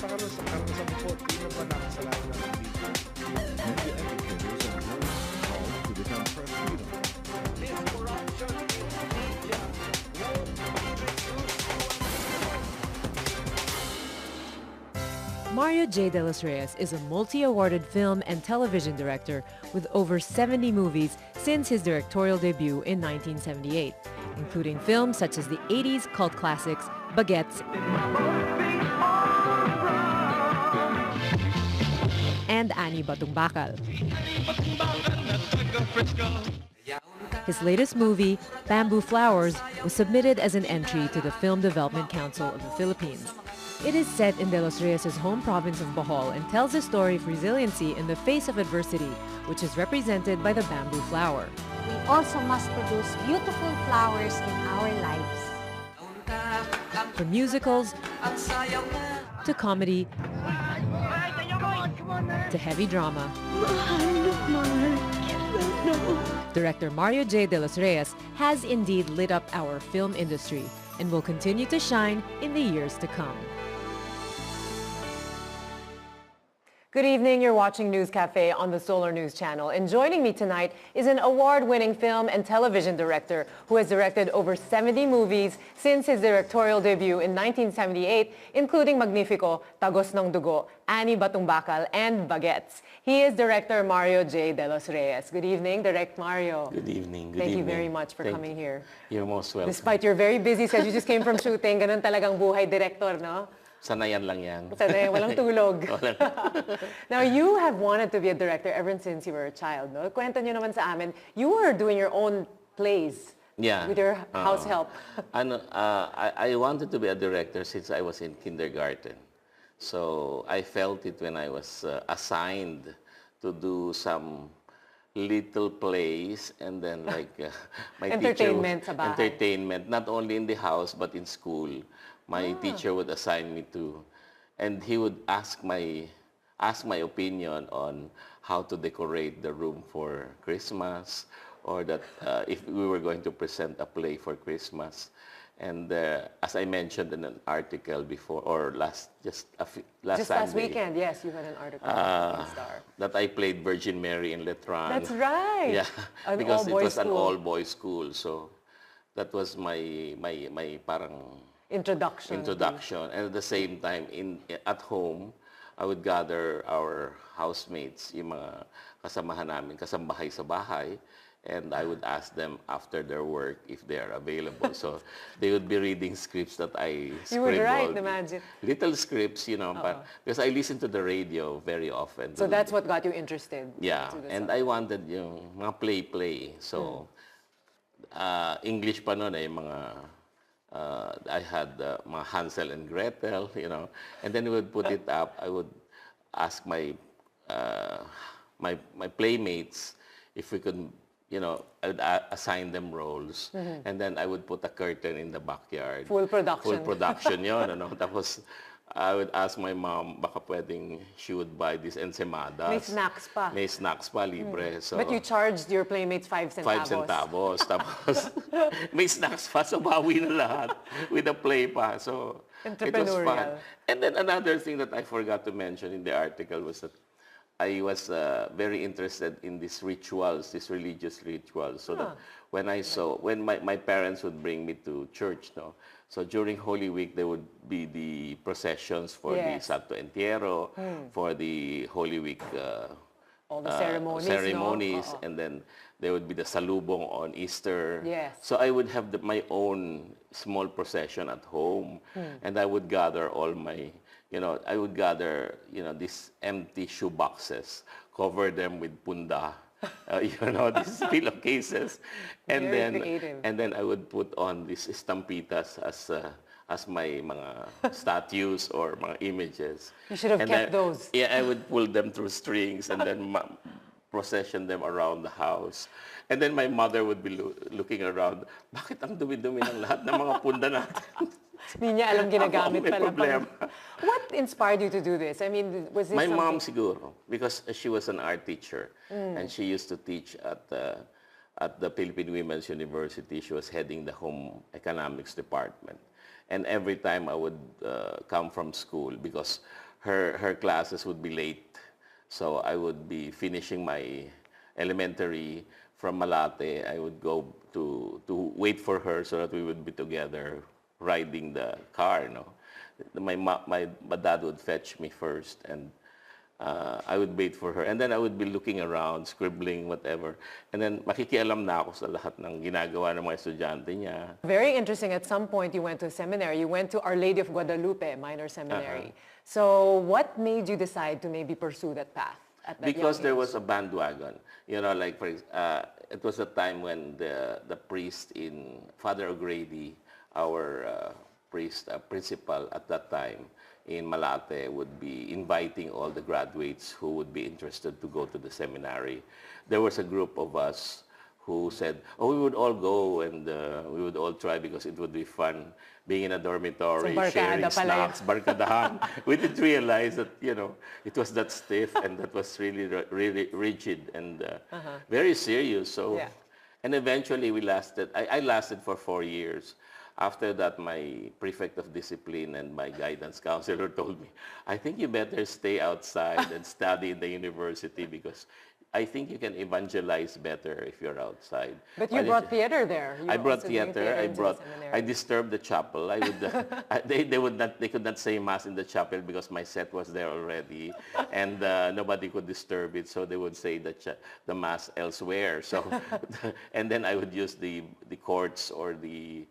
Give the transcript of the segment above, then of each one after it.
para sa karanasan po, di na ba nakasalanan ng dito? Media educators and journalists called to defend press freedom. This corruption in media will be reduced to Mario J. Delos Reyes is a multi-awarded film and television director with over 70 movies since his directorial debut in 1978, including films such as the 80s cult classics Baguettes and Ani Batong Bakal. His latest movie, Bamboo Flowers, was submitted as an entry to the Film Development Council of the Philippines. It is set in Delos Reyes' home province of Bohol and tells the story of resiliency in the face of adversity, which is represented by the bamboo flower. We also must produce beautiful flowers in our lives. From musicals to comedy to heavy drama, director Mario J. Delos Reyes has indeed lit up our film industry and will continue to shine in the years to come. Good evening, you're watching News Cafe on the Solar News Channel. And joining me tonight is an award-winning film and television director who has directed over 70 movies since his directorial debut in 1978, including Magnifico, Tagos ng Dugo, Ani Batong Bakal, and Baguettes. He is director Mario J. Delos Reyes. Good evening, Direct Mario. Good evening. Thank you very much for coming here. You're most welcome. Despite your very busy schedule, you just came from shooting, ganun talagang buhay director, no? Sanayan lang yan. Sanay, walang tulog. Now, you have wanted to be a director ever since you were a child, no? Kwento nyo naman sa amin, you were doing your own plays with your house help. I wanted to be a director since I was in kindergarten. So I felt it when I was assigned to do some little plays and then like my Entertainment teacher, sa bahay. entertainment, not only in the house but in school. My teacher would assign me to, and he would ask my opinion on how to decorate the room for Christmas, or that if we were going to present a play for Christmas. And as I mentioned in an article before, or last last weekend, yes, you had an article in Star. That I played Virgin Mary in Letran. That's right. Yeah, because it was an all-boys school. So that was my parang Introduction. And at the same time, at home, I would gather our housemates, yung mga kasamahan namin, kasambahay sa bahay, and I would ask them after their work if they are available. So they would be reading scripts that I scribbled. You would write, imagine. Little scripts, but because I listen to the radio very often. So that's what got you interested? Yeah, and I wanted yung mga play. So English pa noon mga I had mga Hansel and Gretel, and then we would put it up. I would ask my playmates if we could, I would assign them roles, and then I would put a curtain in the backyard. Full production. Full production yun, Tapos I would ask my mom, baka pwedeng she would buy these ensemadas. May snacks pa. May snacks pa, libre. So, But you charged your playmates 5 centavos. 5 centavos. Tapos, may snacks pa, so bawi na lahat with a play pa. So, it was fun. And then another thing that I forgot to mention in the article was that I was very interested in these rituals, these religious rituals. So that when my parents would bring me to church, so during Holy Week, there would be the processions for the Santo Entierro, for the Holy Week all the ceremonies, and then there would be the salubong on Easter. Yes. So I would have my own small procession at home, and I would gather all my, I would gather, these empty shoe boxes, cover them with punda, these pillowcases, and then I would put on these estampitas as my mga statues or mga images. You should have kept those. Yeah, I would pull them through strings and then procession them around the house. And then my mother would be looking around, bakit ang dumi-dumi ng lahat ng mga punda natin? Hindi niya alam ginagamit may problema. What inspired you to do this? I mean, was this my mom siguro, because she was an art teacher and she used to teach at the Philippine Women's University. She was heading the home economics department. And every time I would come from school, because her classes would be late. So I would be finishing my elementary from Malate. I would go to wait for her so that we would be together riding the car. My dad would fetch me first, and I would wait for her. And then I would be looking around, scribbling, whatever. And then makikialam na ako sa lahat ng ginagawa ng mga estudyante niya. Very interesting. At some point, you went to a seminary. You went to Our Lady of Guadalupe Minor Seminary. So what made you decide to maybe pursue that path at that Because young there age? was a bandwagon. It was a time when the priest in Father O'Grady, our principal at that time in Malate, would be inviting all the graduates who would be interested to go to the seminary. There was a group of us who said, we would all go and we would all try because it would be fun being in a dormitory, So, sharing barkada pala snacks, barkadahan. We didn't realize that, it was that stiff and that was really rigid and very serious. So, Yeah. and eventually I lasted for 4 years. After that, my prefect of discipline and my guidance counselor told me, I think you better stay outside and study in the university because I think you can evangelize better if you're outside. But you brought theater there. You I were brought also doing theater. into the seminary. I disturbed the chapel. I would, they could not say mass in the chapel because my set was there already, and nobody could disturb it. So they would say the mass elsewhere. So, and then I would use the courts or the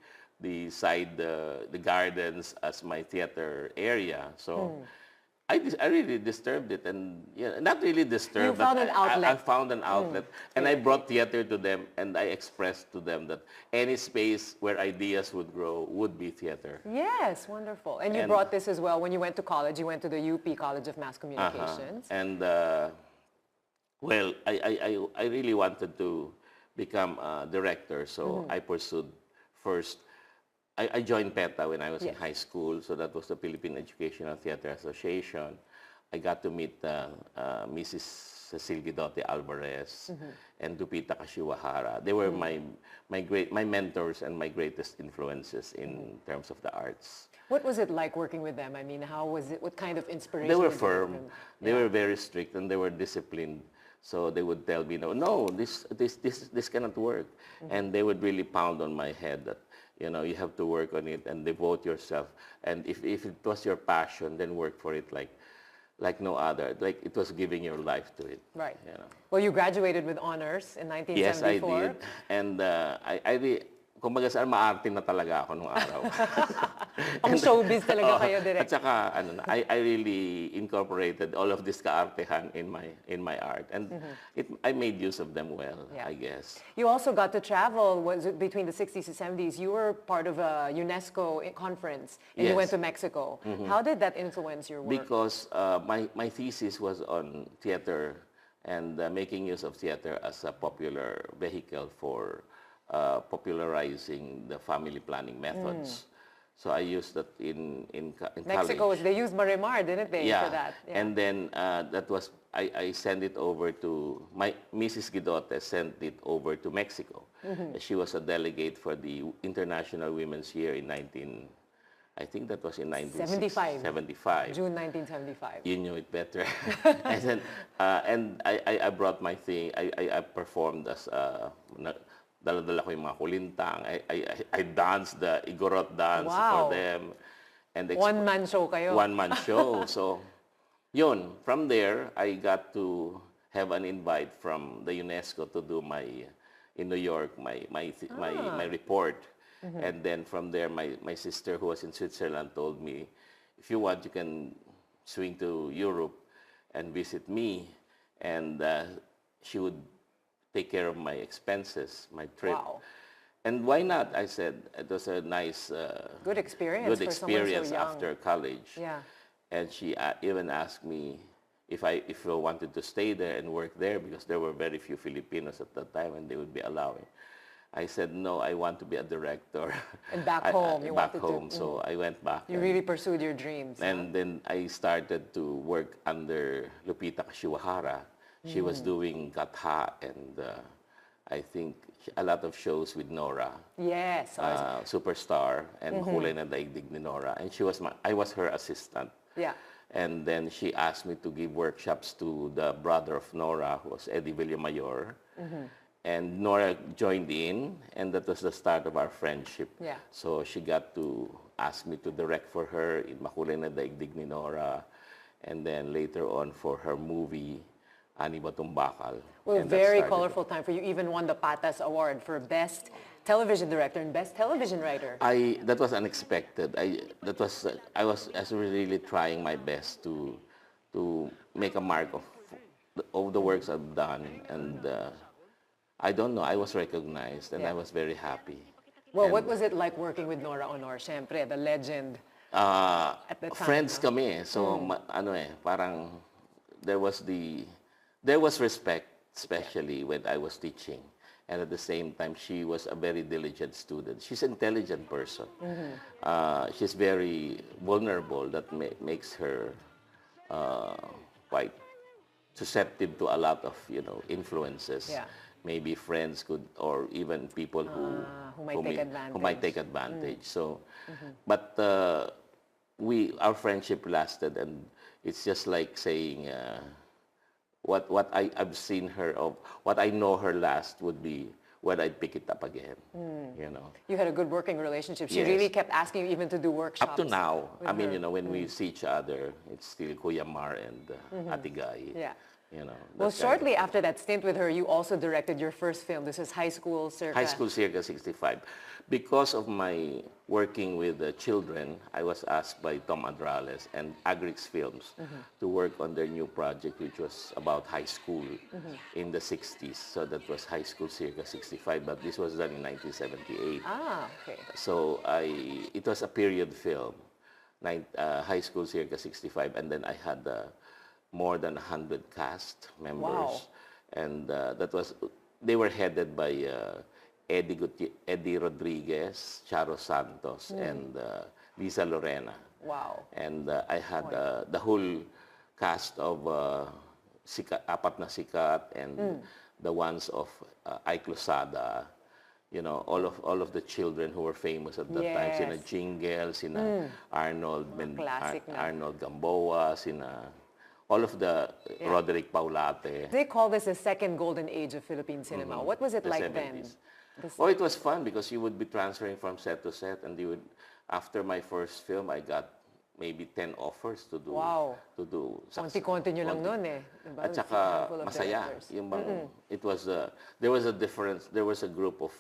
side, the gardens as my theater area. So. I really disturbed it, and not really disturbed. You found an outlet. I found an outlet, and I brought theater to them, and I expressed to them that any space where ideas would grow would be theater. Yes, wonderful. And you brought this as well when you went to college. You went to the UP College of Mass Communications. And well, I really wanted to become a director, so I pursued first. I joined PETA when I was in high school, so that was the Philippine Educational Theater Association. I got to meet Mrs. Cecil Guidote Alvarez and Dupita Kashiwahara. They were my mentors and my greatest influences in terms of the arts. What was it like working with them? I mean, how was it? What kind of inspiration? They were did you get firm. from- They were very strict, and they were disciplined. So they would tell me, no, this cannot work. And they would really pound on my head that, you have to work on it and devote yourself. And if it was your passion, then work for it like no other. Like it was giving your life to it. Right. Well, you graduated with honors in 1974. Yes, I did. And kumbaga saan, maarte na talaga ako nung araw. Ang showbiz talaga kayo, direct. At saka, I really incorporated all of this kaartehan in my art. And I made use of them well, I guess. You also got to travel. Was it between the 60s and 70s? You were part of a UNESCO conference, and you went to Mexico. How did that influence your work? Because my thesis was on theater and making use of theater as a popular vehicle for popularizing the family planning methods. So I used that in Mexico, college. they used Marimar, didn't they, for that? Yeah. And then that was, I sent it over to, Mrs. Guidote sent it over to Mexico. She was a delegate for the International Women's Year in I think that was in 1975. June 1975. You knew it better. And then, and I brought my thing. I performed as dala-dala ko yung mga kulintang. I danced the Igorot dance for them. And One-man show kayo. One-man show. So, yun. From there, I got to have an invite from the UNESCO to do in New York, my report. And then from there, my sister who was in Switzerland told me, if you want, you can swing to Europe and visit me. And she would take care of my expenses, my trip. Wow. And why not? I said, it was a nice, good experience good for someone experience so young. after college. Yeah. And she even asked me if I wanted to stay there and work there because there were very few Filipinos at that time and they would be allowing. I said, no, I want to be a director. And back home, you back wanted home. to. So I went back. You really pursued your dreams. And then I started to work under Lupita Kashiwahara. She was doing Katha and I think a lot of shows with Nora. Yes. Superstar and Kulay na Daigdig ni Nora. And I was her assistant. Yeah. And then she asked me to give workshops to the brother of Nora, who was Eddie Villamayor. And Nora joined in, and that was the start of our friendship. Yeah. So she got to ask me to direct for her in Makulay na Daigdig ni Nora, and then later on for her movie, Ani Batong Bakal. Well, And that very started colorful time for you. Even won the Patas Award for Best Television Director and Best Television Writer. That was unexpected. I was really trying my best to make a mark of all the works I've done, and I don't know, I was recognized, and I was very happy. Well, And, what was it like working with Nora Honor? Siyempre, the legend at the time. friends no? kami, so parang there was respect, especially when I was teaching. And at the same time, she was a very diligent student. She's an intelligent person. She's very vulnerable. That makes her quite susceptible to a lot of influences. Yeah. Maybe friends could, or even people who might take take advantage. So, but our friendship lasted, and it's just like saying. What I've seen her of, what I know her last would be when I'd pick it up again, You had a good working relationship. She Yes. really kept asking you even to do workshops. Up to now, with I mean, her. when we see each other, it's still Kuya Mar and Ate Guy. Yeah. That Well, kind of shortly thing. after that stint with her, you also directed your first film. This is High School Circa. High School Circa 65. Because of my working with the children, I was asked by Tom Adrales and Agrix Films to work on their new project, which was about high school in the 60s. So that was High School Circa 65, but this was done in 1978. Ah, okay. So it was a period film, High School Circa 65, and then I had more than 100 cast members. Wow. And they were headed by Eddie Rodriguez, Charo Santos, and Lisa Lorena. Wow. And I had the whole cast of Apat na Sikat and the ones of Ike Losada, all of the children who were famous at that time. Sina Yes. Jingle, sina Arnold, classic na. Arnold Gamboa, sina all of the Roderick Paulate. They call this the second golden age of Philippine cinema. What was it The like 70s. then? Oh, it was fun because you would be transferring from set to set, and after my first film, I got maybe 10 offers to do. Wow. To do. Konti-konti nyo lang nun eh. Diba? At saka Handful of masaya. directors. Yung bang, it was there was a difference. There was a group of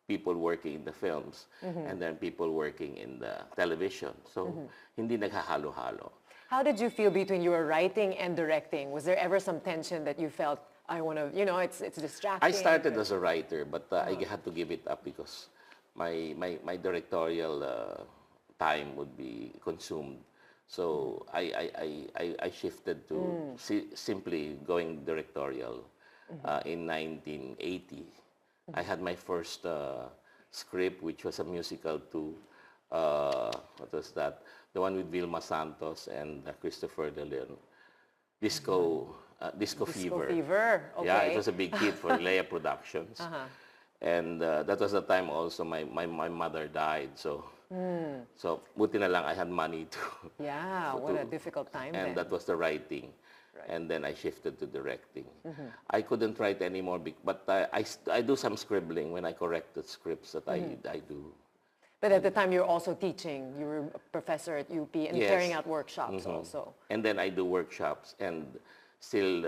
people working in the films, and then people working in the television. So hindi naghahalo-halo. How did you feel between your writing and directing? Was there ever some tension that you felt, I want to, it's distracting? I started as a writer, but I had to give it up because my directorial time would be consumed. So I shifted to simply going directorial in 1980. I had my first script, which was a musical to, what was that? The one with Vilma Santos and Christopher De Leon. Disco Fever. Okay. Yeah, it was a big hit for Leia Productions. And that was the time also my mother died. So buti na lang I had money to. Yeah, what a difficult time And then. that was the writing. And then I shifted to directing. I couldn't write anymore, but I do some scribbling when I corrected scripts that I do. But at the time you were also teaching. You were a professor at UP and Yes. carrying out workshops also. And then I do workshops and still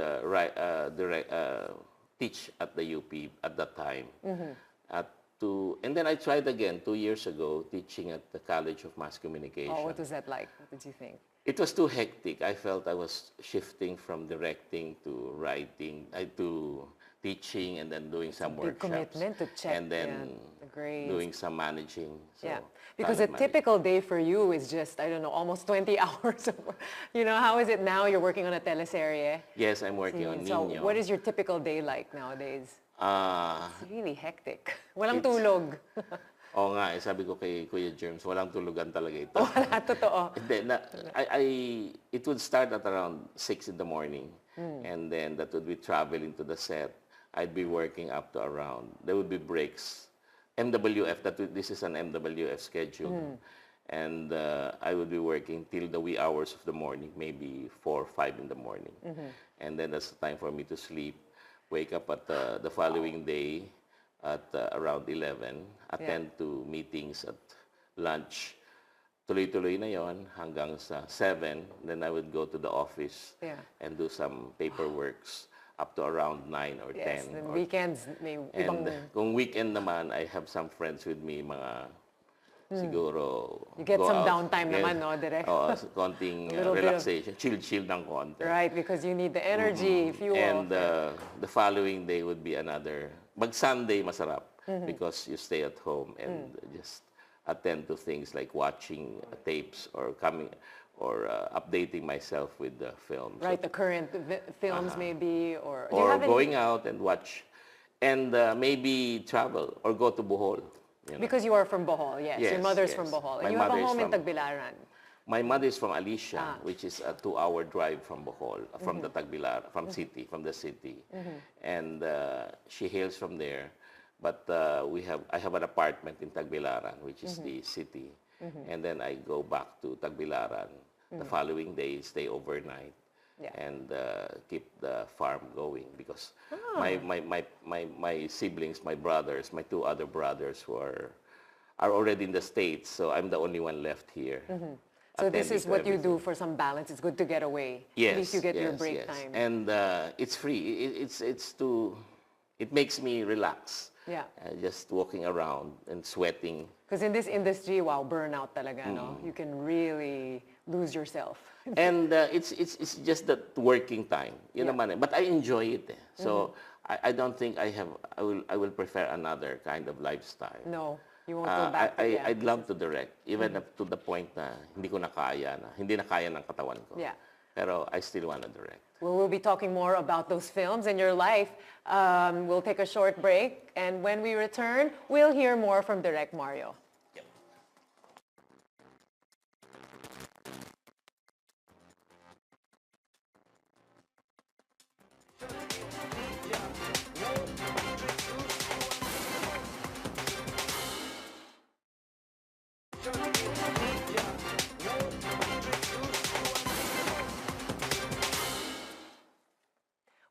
teach at the UP at that time. And then I tried again 2 years ago teaching at the College of Mass Communication. Oh, what was that like? What did you think? It was too hectic. I felt I was shifting from directing to writing, to teaching, and then doing some Big workshops. commitment to check And then the grades. doing some managing. So Yeah, because a talent typical day for you is just, I don't know, almost 20 hours of work. How is it now? You're working on a teleserye. Yes, I'm working on So Niño. what is your typical day like nowadays? It's really hectic. Walang It's- tulog. Oo nga, sabi ko kay Kuya Germs, walang tulugan talaga ito. Wala, totoo. Hindi, it would start at around 6 in the morning. And then that would be traveling to the set. I'd be working up to around, there would be breaks. MWF, this is an MWF schedule. And I would be working till the wee hours of the morning, maybe 4 or 5 in the morning. And then that's the time for me to sleep, wake up at the following day at around 11, attend to meetings at lunch. Tuloy-tuloy na yon hanggang sa 7. Then I would go to the office and do some paperworks up to around 9 or 10. Yes, and weekends may ibang... And kung weekend naman, I have some friends with me, mga siguro... You get go some out, downtime naman, no, Direk? Oo, konting little bit of- relaxation, chill-chill ng konti. Right, because you need the energy, fuel. And the following day would be another... Pag Sunday, masarap because you stay at home and just attend to things like watching tapes or coming or updating myself with the films. Right, the current films maybe, or... do you Or have any- going out and watch and maybe travel or go to Bohol. You know. Because you are from Bohol, yes. Your Yes, mother's yes. from Bohol. My And you have a mother is home in from- Tagbilaran. My mother is from Alicia, which is a 2-hour drive from Bohol, from the Tagbilaran, from the city. And she hails from there. But I have an apartment in Tagbilaran, which is the city. And then I go back to Tagbilaran the following day, stay overnight, and keep the farm going because my siblings, my brothers, my 2 other brothers who are already in the States, so I'm the only one left here. So this attending is to what you everything. do for some balance. It's good to get away. Yes, At least you get your yes, break yes. time. And it's free. It makes me relax. Yeah. Just walking around and sweating. Because in this industry, wow, burnout talaga, no? You can really lose yourself. And it's just that working time. Yun naman eh. But I enjoy it eh. So I don't think I will prefer another kind of lifestyle. No, you won't go back. I'd love to direct, even up to the point na hindi ko na kaya na, hindi na kaya ng katawan ko. Yeah. Pero I still want to direct. Well, we'll be talking more about those films and your life. We'll take a short break, and when we return, we'll hear more from Direct Mario.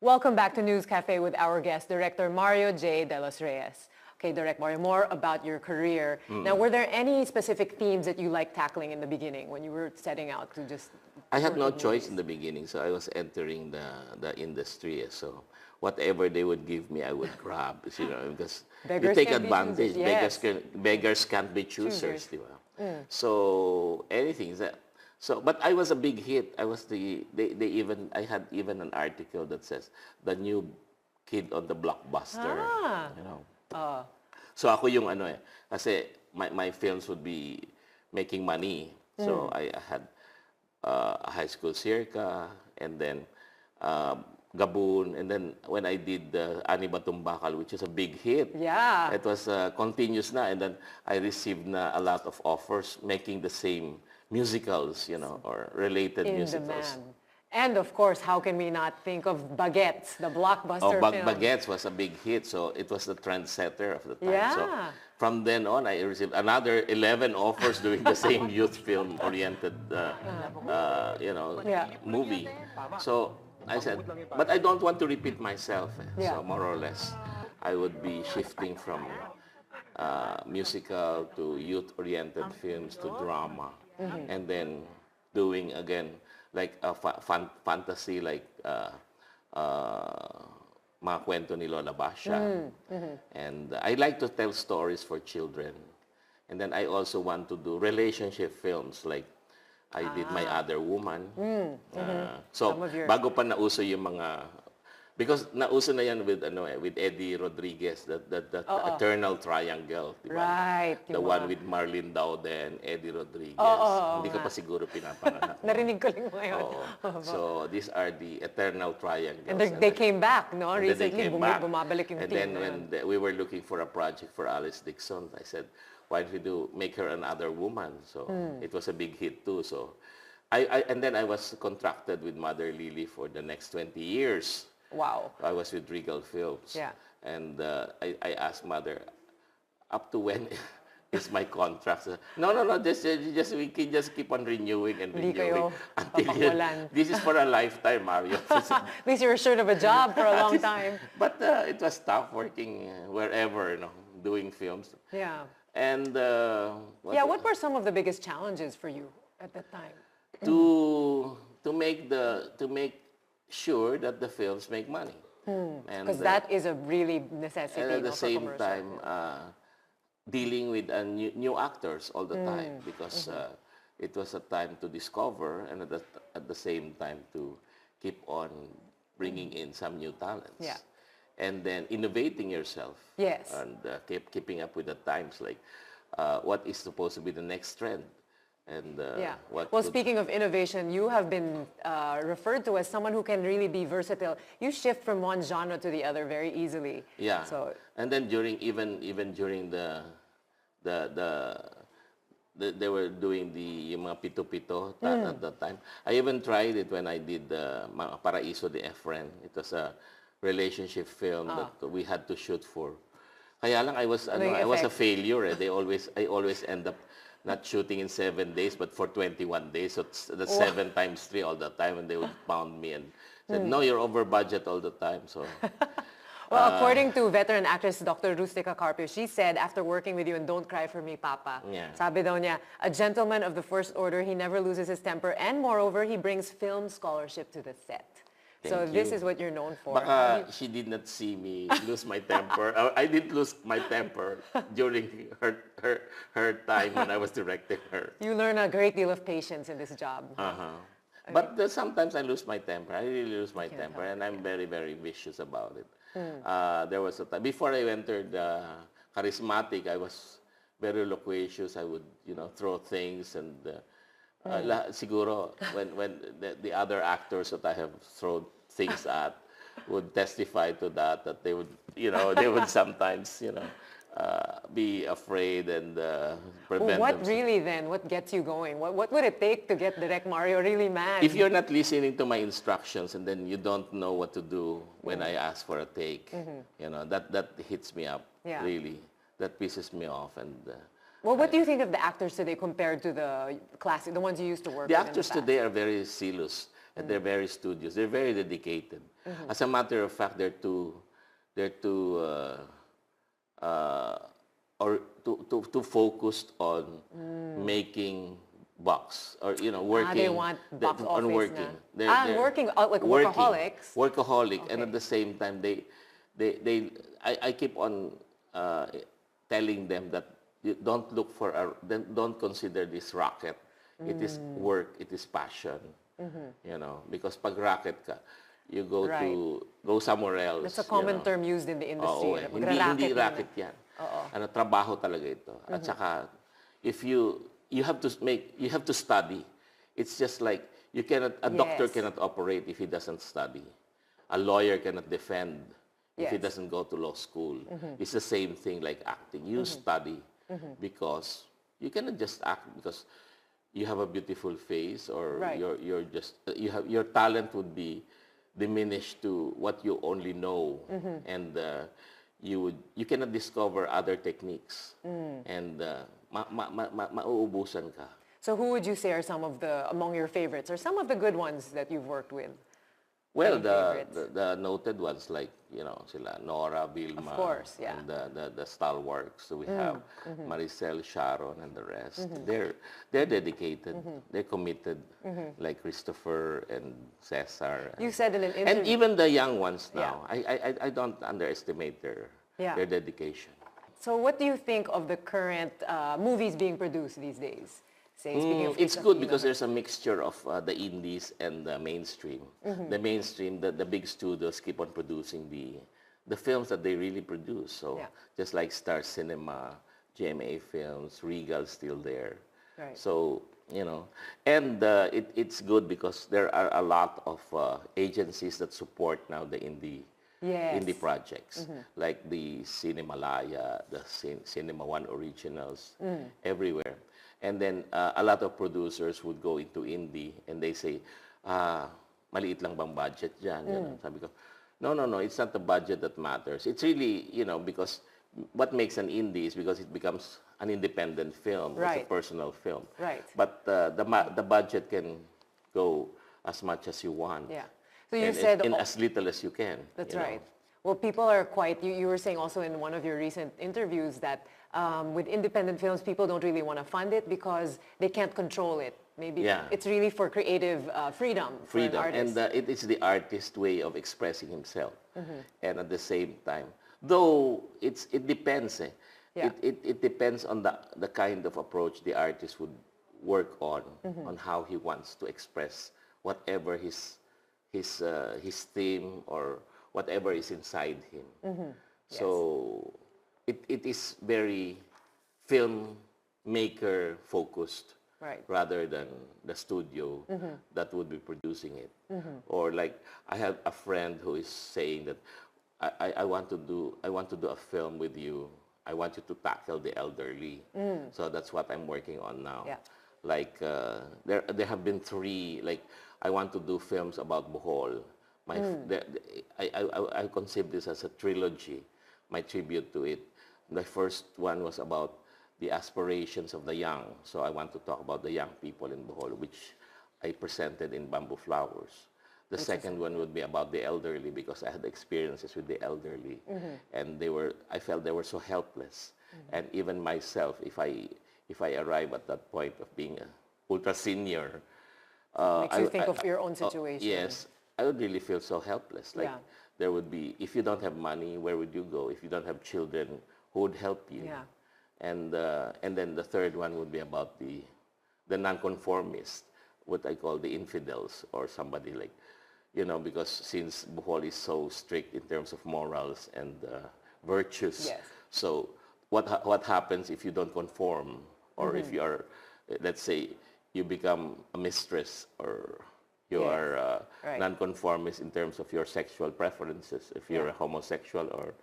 Welcome back to News Cafe with our guest, Director Mario J. Delos Reyes. Okay, Direct Mario, more about your career. Now, were there any specific themes that you liked tackling in the beginning when you were setting out to just... I had work no with choice movies? in the beginning, so I was entering the industry. So whatever they would give me, I would grab, you know, because Beggars you take can't be advantage. choosers, yes. Beggars can't be choosers, di ba? So anything. But I was a big hit. I was I had even an article that says the new kid on the blockbuster. You know. So ako yung ano eh, kasi my films would be making money. So I had a high school circa, and then Gabon, and then when I did Ani Batong Bakal, which is a big hit. Yeah. It was continuous na, and then I received na a lot of offers making the same musicals, you know, or related In musicals. demand. And of course, how can we not think of Baguettes, the blockbuster film? Baguettes was a big hit, so it was the trendsetter of the time. Yeah. So from then on, I received another 11 offers doing the same youth film-oriented, movie. So I said, but I don't want to repeat myself. So more or less, I would be shifting from musical to youth-oriented films to drama, and then doing again like a fantasy, like mga kwento ni Lola Basha. And I like to tell stories for children. And then I also want to do relationship films, like I did My Other Woman. So bago pa nauso yung mga, because nauso na yan with Eddie Rodriguez, the Eternal Triangle, di ba? Right. The one with Marlene Dowden, Eddie Rodriguez. Hindi ka pa siguro pinapanganak. Narinig ko lang ngayon. So these are the Eternal Triangles. And they came back, no? And then they Recently, came back. bumabalik yung And team then na when yun. we were looking for a project for Alice Dixon, I said, why don't we make her another woman? So it was a big hit too. So and then I was contracted with Mother Lily for the next 20 years. Wow. I was with Regal Films. Yeah. And I asked Mother, up to when Here's my contract. So, no, we can just keep on renewing and Hindi renewing kayo until papakwalan. this is for a lifetime, Mario. At least you were assured of a job for a long time. But it was tough working wherever, doing films. Yeah. And What were some of the biggest challenges for you at that time? to make sure that the films make money. Because that is a really necessity. And at the for same commercial. time, dealing with new actors all the time, because it was a time to discover, and at the same time to keep on bringing in some new talents. Yeah. And then innovating yourself. Yes. And keeping up with the times, like what is supposed to be the next trend. And Well, speaking of innovation, you have been referred to as someone who can really be versatile. You shift from one genre to the other very easily. Yeah. So And then even during they were doing yung mga pito-pito at that time. I even tried it when I did mga Paraiso de Efren. It was a relationship film that we had to shoot for. Kaya lang I was a failure. I always end up not shooting in 7 days, but for 21 days. So that's 7 times 3 all the time, and they would pound me and said, "No, you're over budget all the time." So. Well, according to veteran actress Dr. Rustica Carpio, she said after working with you in Don't Cry for Me, Papa, sabi daw niya, a gentleman of the first order, he never loses his temper, and moreover, he brings film scholarship to the set. So this is what you're known for. Baka she did not see me lose my temper. I didn't lose my temper during her time when I was directing her. You learn a great deal of patience in this job. But sometimes I lose my temper. I really lose my temper, and I'm very, very vicious about it. There was a time before I entered charismatic. I was very loquacious. I would, throw things, and siguro when the other actors that I have thrown things at would testify to that they would, they would sometimes, be afraid and prevent What themselves. really then? What gets you going? What would it take to get Direk Mario really mad? If you're not listening to my instructions and then you don't know what to do when I ask for a take, that hits me up, really. That pisses me off. And well, what do you think of the actors today compared to the classic, the ones you used to work the with? actors today are very zealous and they're very studious. They're very dedicated. As a matter of fact, they're too focused on making bucks, or working. They want box office on working. na. Working like workaholics. Workaholic, and at the same time, I keep on telling them that you don't look for don't consider this rocket. It is work. It is passion. Because pag rocket ka, you go somewhere else. That's a common term used in the industry. Hindi racket yan. Trabaho talaga ito. At saka, if you have to study. It's just like a doctor cannot operate if he doesn't study. A lawyer cannot defend if he doesn't go to law school. It's the same thing like acting. You study because you cannot just act because you have a beautiful face, or your talent would be diminished to what you only know, and you cannot discover other techniques, and mauubusan ka. So who would you say are among your favorites, or some of the good ones that you've worked with? Well, the noted ones like, sila Nora, Vilma, of course, and the stalwarts. So we have Maricel, Sharon, and the rest. They're dedicated. They're committed, like Christopher and Cesar. You said in an interview. And even the young ones now. I don't underestimate their dedication. So what do you think of the current movies being produced these days? It's good because there's a mixture of the indies and the mainstream. The mainstream, the big studios keep on producing the films that they really produce. So just like Star Cinema, GMA Films, Regal's still there. Right. So, and it's good because there are a lot of agencies that support now the indie projects, like the Cinemalaya, the Cinema One Originals, everywhere. And then a lot of producers would go into indie and they say, maliit lang bang budget dyan? Sabi ko, no, it's not the budget that matters. It's really, because what makes an indie is because it becomes an independent film. It's a Right. personal film. Right. But the budget can go as much as you want. Yeah. So you and said in as little as you can. that's you know. right. Well, people are quite, you were saying also in one of your recent interviews that with independent films, people don't really want to fund it because they can't control it. Maybe Yeah. it's really for creative freedom for an Freedom, artist. and it is the artist's way of expressing himself. Mm-hmm. And at the same time, though it depends. Yeah. It depends on the kind of approach the artist would work Mm-hmm. on how he wants to express whatever his theme or whatever is inside him. Mm-hmm. So it is very filmmaker focused. Right. Rather than the studio that would be producing it. Or like I have a friend who is saying that I want to do a film with you. I want you to tackle the elderly. So that's what I'm working on now. Yeah. Like there have been 3, like I want to do films about Bohol. I conceived this as a trilogy, my tribute to it. The first one was about the aspirations of the young. So I want to talk about the young people in Bohol, which I presented in Bamboo Flowers. The second one would be about the elderly because I had experiences with the elderly. And I felt they were so helpless. And even myself, if I arrive at that point of being an ultra senior, Makes you think of your own situation. yes, I would really feel so helpless. Like Yeah. there would be, if you don't have money, where would you go? If you don't have children, who would help you? Yeah. And then the third one would be about the nonconformist, what I call the infidels, or somebody like, because since Bohol is so strict in terms of morals and virtues, Yes. so what happens if you don't conform, or if you are, let's say, you become a mistress, or you Yes. are Right. nonconformist in terms of your sexual preferences, if you're a homosexual or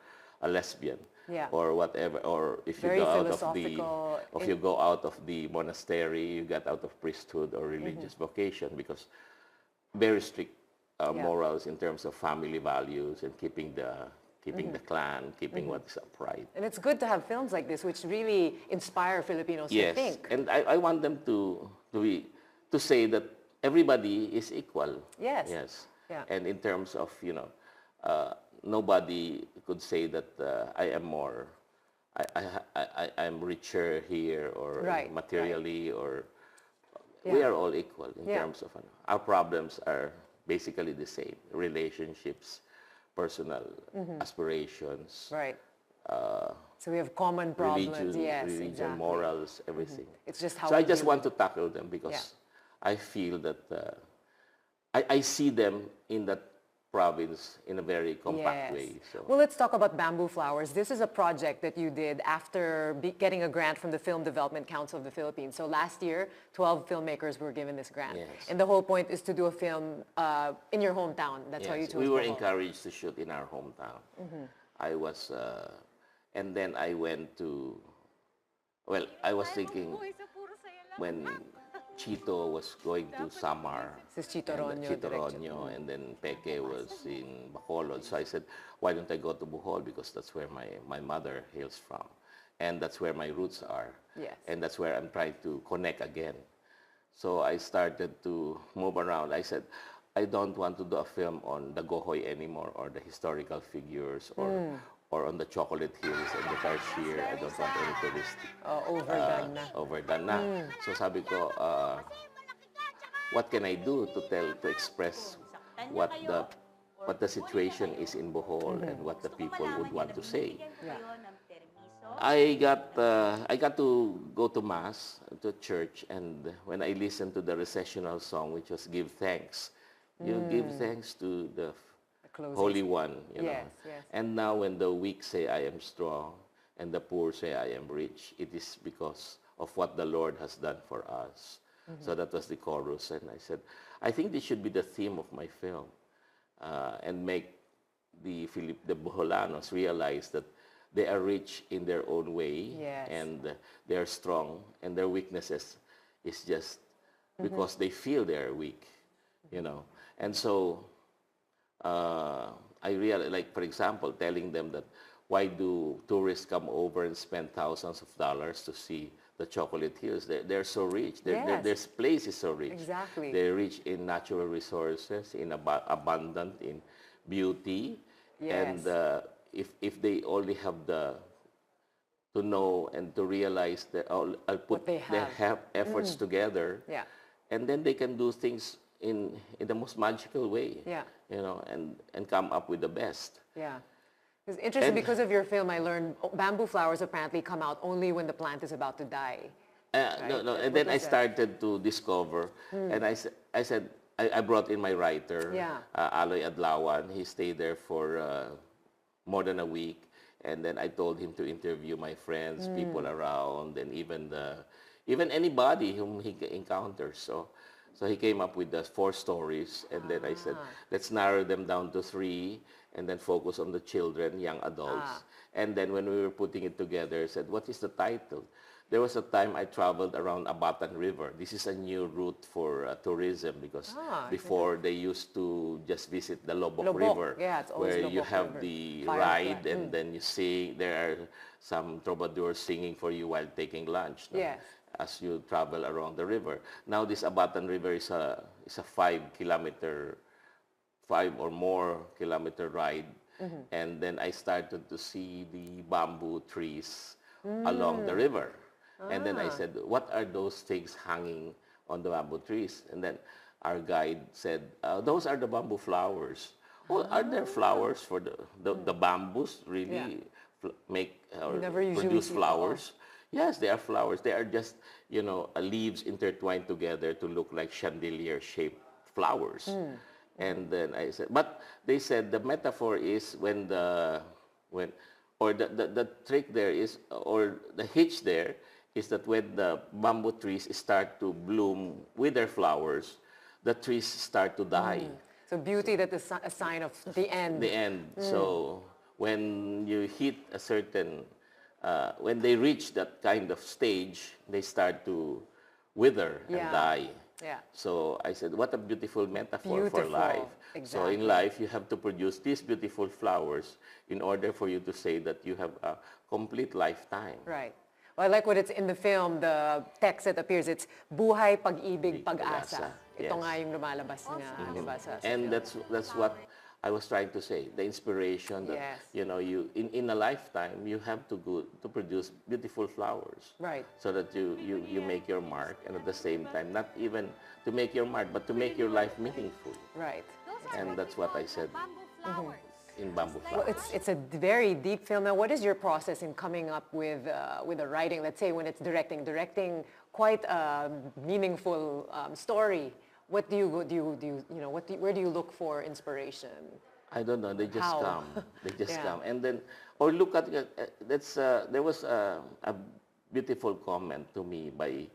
a lesbian, Yeah. or whatever, or if you Very go out philosophical. if you go out of the monastery, you get out of priesthood or religious vocation, because very strict morals in terms of family values and keeping the clan, keeping what is upright. And it's good to have films like this, which really inspire Filipinos to Yes, think. and I want them to say that everybody is equal. Yes. Yes. Yeah. And in terms of nobody could say that I am more, I'm richer here, or Right, materially, or Yeah. we are all equal in Yeah. terms of our problems are basically the same: relationships, personal aspirations, Right. So we have common problems. Yes, religion, exactly. morals, everything. It's just how So I we just view want to tackle them because I feel that I see them in that province in a very compact way. So. Well, let's talk about Bamboo Flowers. This is a project that you did after getting a grant from the Film Development Council of the Philippines. So last year, 12 filmmakers were given this grant. Yes. And the whole point is to do a film in your hometown. That's why you Yes, chose we were Bohol. encouraged to shoot in our hometown. I was, and then I went to, well, I was thinking when Chito was going to Samar, This is Chito and Ronyo, Chito director. Ronyo, and then Peke was in Bacolod. So I said, why don't I go to Bohol, because that's where my mother hails from. And that's where my roots are. Yes. And that's where I'm trying to connect again. So I started to move around. I said, I don't want to do a film on the Gohoy anymore, or the historical figures, or on the Chocolate Hills and the Tarsier. I don't want any touristic. Overdone na. Overdone na. So sabi ko, what can I do to express what the situation is in Bohol and what the people would want to say? I got to go to mass, to church, and when I listened to the recessional song, which was "Give Thanks," you give thanks to the Closing. Holy One, you know. Yes, yes. And now when the weak say I am strong and the poor say I am rich, it is because of what the Lord has done for us. So that was the chorus, and I said, I think this should be the theme of my film, and make the Boholanos realize that they are rich in their own way, Yes. and they are strong, and their weaknesses is just because they feel they are weak, you know. And so I realized, like, for example, telling them that why do tourists come over and spend thousands of dollars to see the chocolate hills? They're so rich. Their place is so rich. Exactly. They're rich in natural resources, in abundant in beauty. Yes. And if they only have to know and to realize that I'll put they their have. efforts together, Yeah. and then they can do things in the most magical way, Yeah. and come up with the best. Yeah. It's interesting because of your film, I learned bamboo flowers apparently come out only when the plant is about to die. No, and What then I is that? started to discover, and I said, I brought in my writer, Yeah. Aloy Adlawan. He stayed there for more than a week. And then I told him to interview my friends, people around, and even anybody whom he encounters. So he came up with the 4 stories, and then I said, let's narrow them down to 3, and then focus on the children, young adults. And then when we were putting it together, I said, what is the title? There was a time I traveled around Abatan River. This is a new route for tourism because before they used to just visit the Lobok River, Yeah, it's always where you Lobok have River. the Firefly. ride and then you sing. There are some troubadours singing for you while taking lunch. No? Yes. As you travel around the river. Now this Abatan River is a 5 or more kilometer ride. And then I started to see the bamboo trees along the river. And then I said, what are those things hanging on the bamboo trees? And then our guide said, those are the bamboo flowers. Oh, are there flowers for the bamboos really make or never usually produce see flowers? Yes, they are flowers. They are just, leaves intertwined together to look like chandelier-shaped flowers. And then I said, but they said the metaphor is the trick there is, or the hitch there is that when the bamboo trees start to bloom with their flowers, the trees start to die. So beauty that is a sign of the end. The end. So when you hit a certain, when they reach that kind of stage, they start to wither and die. Yeah. So I said, what a beautiful metaphor for Beautiful. life. So Exactly. in life, you have to produce these beautiful flowers in order for you to say that you have a complete lifetime. Right. Well, I like what it's in the film, the text that appears, it's buhay, pag-ibig, pag-asa. Yes. Ito nga yung lumalabas nga, di ba, sa And film. that's what I was trying to say. The inspiration that Yes. you in a lifetime you have to produce beautiful flowers. Right. So that you make your mark, and at the same time not even to make your mark but to make your life meaningful. Right. And that's what I said in Bamboo Well, Flowers. it's a very deep film. Now, what is your process in coming up with a writing? Let's say when it's directing quite a meaningful story. What do you where do you look for inspiration? I don't know. They just How? come. They just Yeah. come. And then, or look at that's. There was a beautiful comment to me by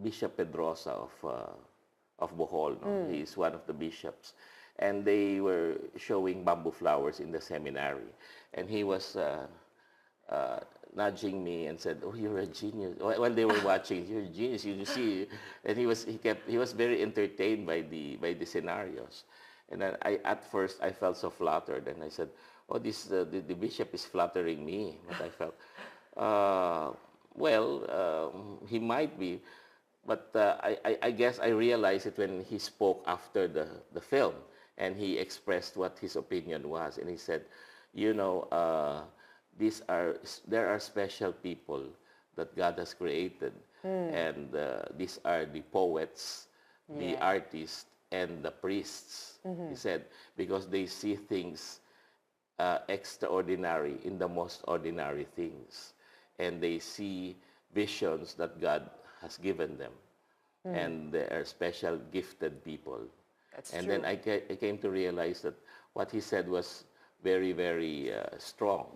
Bishop Pedrosa of Bohol. No? He's one of the bishops, and they were showing bamboo flowers in the seminary, and he was nudging me and said, "Oh, you're a genius." While they were watching, "You're a genius. You see," and he was very entertained by the scenarios. And then at first I felt so flattered, and I said, "Oh, the bishop is flattering me." But I felt, he might be, but I guess I realized it when he spoke after the film, and he expressed what his opinion was, and he said, there are special people that God has created, and these are the poets, the artists, and the priests. He said, because they see things extraordinary in the most ordinary things, and they see visions that God has given them, and they are special gifted people. That's And true. then I came to realize that what he said was very, very strong,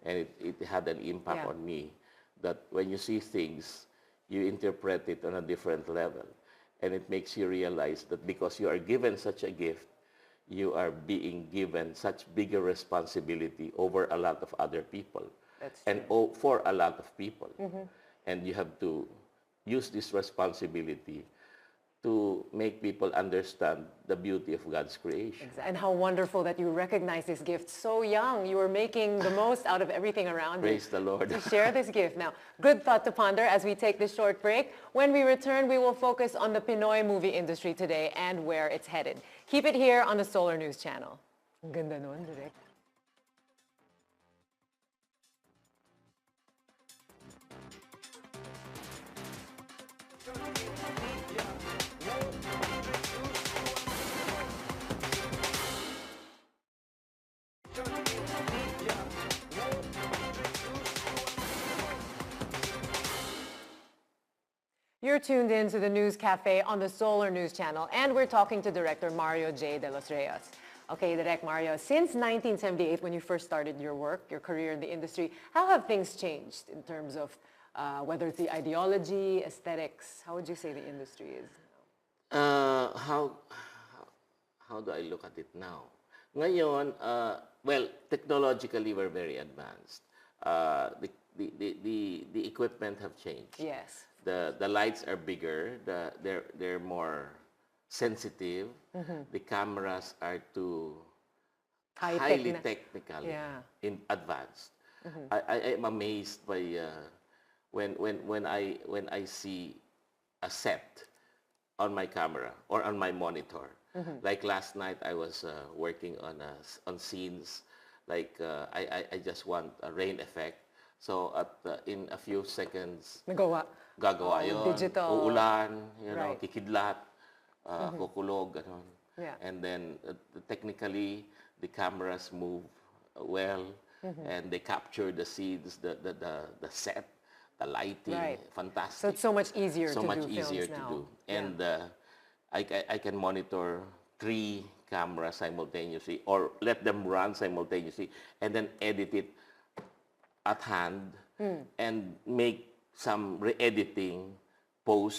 and it had an impact on me, that when you see things, you interpret it on a different level, and it makes you realize that because you are given such a gift, you are being given such bigger responsibility over a lot of other people, That's and for a lot of people, and you have to use this responsibility to make people understand the beauty of God's creation. And how wonderful that you recognize this gift so young. You were making the most out of everything around you. Praise the Lord. To share this gift. Now, good thought to ponder as we take this short break. When we return, we will focus on the Pinoy movie industry today and where it's headed. Keep it here on the Solar News Channel. Ang ganda nun, Direk. You're tuned in to the News Cafe on the Solar News Channel, and we're talking to Director Mario J. Delos Reyes. Okay, Direct Mario, since 1978, when you first started your work, your career in the industry, how have things changed in terms of whether it's the ideology, aesthetics? How would you say the industry is? How do I look at it now? Ngayon, well, technologically we're very advanced. The equipment have changed. Yes. The lights are bigger. They're more sensitive. The cameras are too highly technical, in advanced. I am amazed by when I see a set on my camera or on my monitor. Like last night, I was working on scenes. Like I just want a rain effect. So in a few seconds, gagawa yun. Digital. Uulan, Right. kikidlat, kukulog, ganon. Yeah. And then technically, the cameras move well, and they capture the scenes, the set, the lighting, Right. fantastic. So it's so much easier So to much do films easier now. to do. And I can monitor 3 cameras simultaneously or let them run simultaneously and then edit it at hand and make some re-editing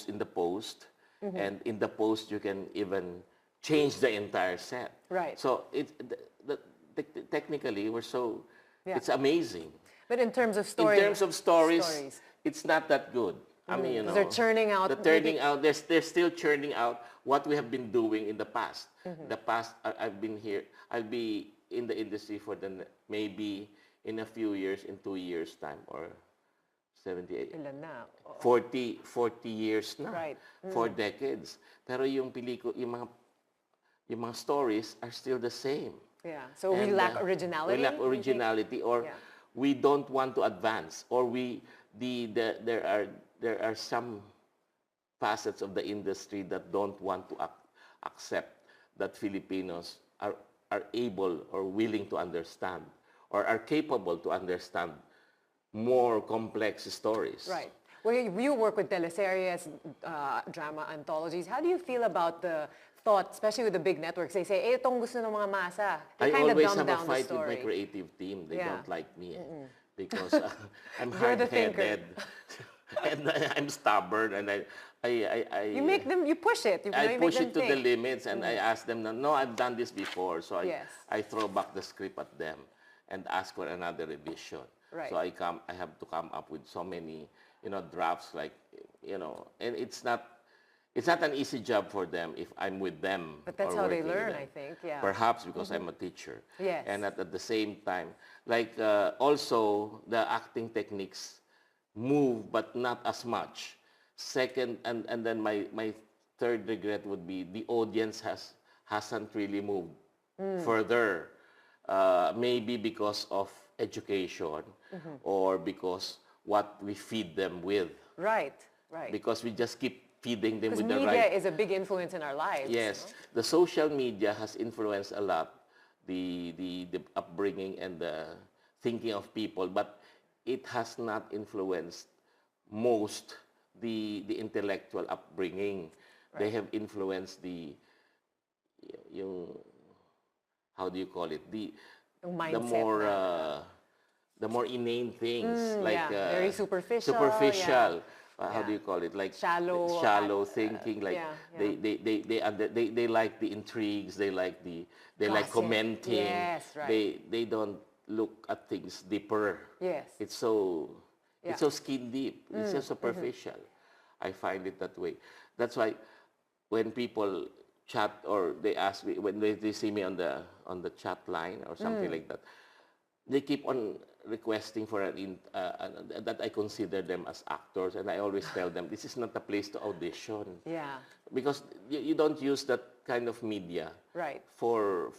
in the post. And in the post, you can even change the entire set. Right. So technically, it's amazing. But in terms of stories, it's not that good. I mean, they're churning out. They're still churning out what we have been doing in the past. The past, I've been here. I'll be in the industry for maybe in a few years, in 2 years' time, or 78, Ilan na? 40 years na. Right. 4 decades. Pero yung mga stories are still the same. Yeah. So we lack originality. We lack originality, or we don't want to advance, or there are some facets of the industry that don't want to accept that Filipinos are able or willing to understand or are capable to understand more complex stories. Right. Well, you work with teleseries, drama anthologies. How do you feel about the thought, especially with the big networks? They say, itong gusto ng mga masa. They I kind of always dumb have a down the fight with story. my creative team. They don't like me because I'm You're the hard-headed and I'm stubborn, and You make them, you push it. I you push make it to them the think. limits, and I ask them, no, I've done this before. So Yes. I throw back the script at them and ask for another revision. Right. So I have to come up with so many, drafts, like, and it's not an easy job for them if I'm with them. But that's or how they working with learn, them. I think, yeah. Perhaps because I'm a teacher. Yes. And at the same time, like also the acting techniques move, but not as much. Second, and then my third regret would be the audience hasn't really moved further. Maybe because of education or because what we feed them with. Right. Because we just keep feeding them Because with the media right. is a big influence in our lives. Yes, the social media has influenced a lot the upbringing and the thinking of people, but it has not influenced most the intellectual upbringing. Right. They have influenced how do you call it? The mindset the more inane things, like very superficial. Superficial. How do you call it? Like shallow thinking. Like they like the intrigues. They like like commenting. Yes, right. They don't look at things deeper. Yes. It's so skin deep. It's so superficial. I find it that way. That's why when people chat or they ask me, when they see me on the chat line or something like that, they keep on requesting for that I consider them as actors, and I always tell them this is not a place to audition. Yeah. Because you don't use that kind of media Right. for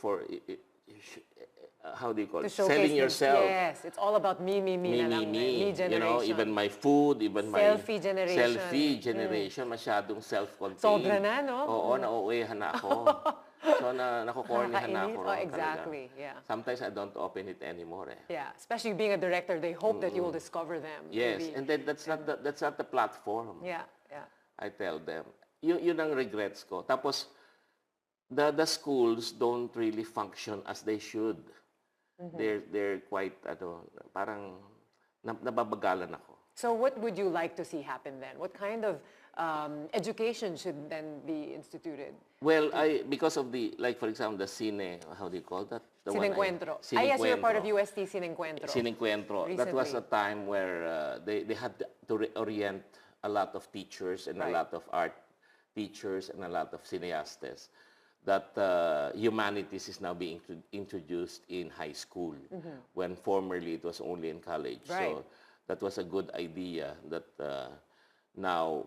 how do you call To it? showcase Selling them. yourself. Yes, it's all about me na lang, me generation. You know, even my food, even Selfie generation. selfie generation, masyadong self-contained. Sobra na, no? Oo, nauuwihan na ako. So, nakukornihan na ako. Nakakainis. Oh, exactly, yeah. Sometimes I don't open it anymore. Yeah, especially being a director, they hope that you will discover them. Yes, maybe. and then that's not the platform. Yeah, yeah. I tell them. Yun ang regrets ko. Tapos, the schools don't really function as they should. They're quite, parang nababagalan ako. So what would you like to see happen then? What kind of education should then be instituted? Well, because of like for example, the cine, how do you call that? Sinencuentro. Yes, you're part of UST Sinencuentro. Sinencuentro. That was a time where they had to reorient a lot of teachers and a lot of art teachers and a lot of cineastes. That humanities is now being introduced in high school, when formerly it was only in college. Right. So that was a good idea that now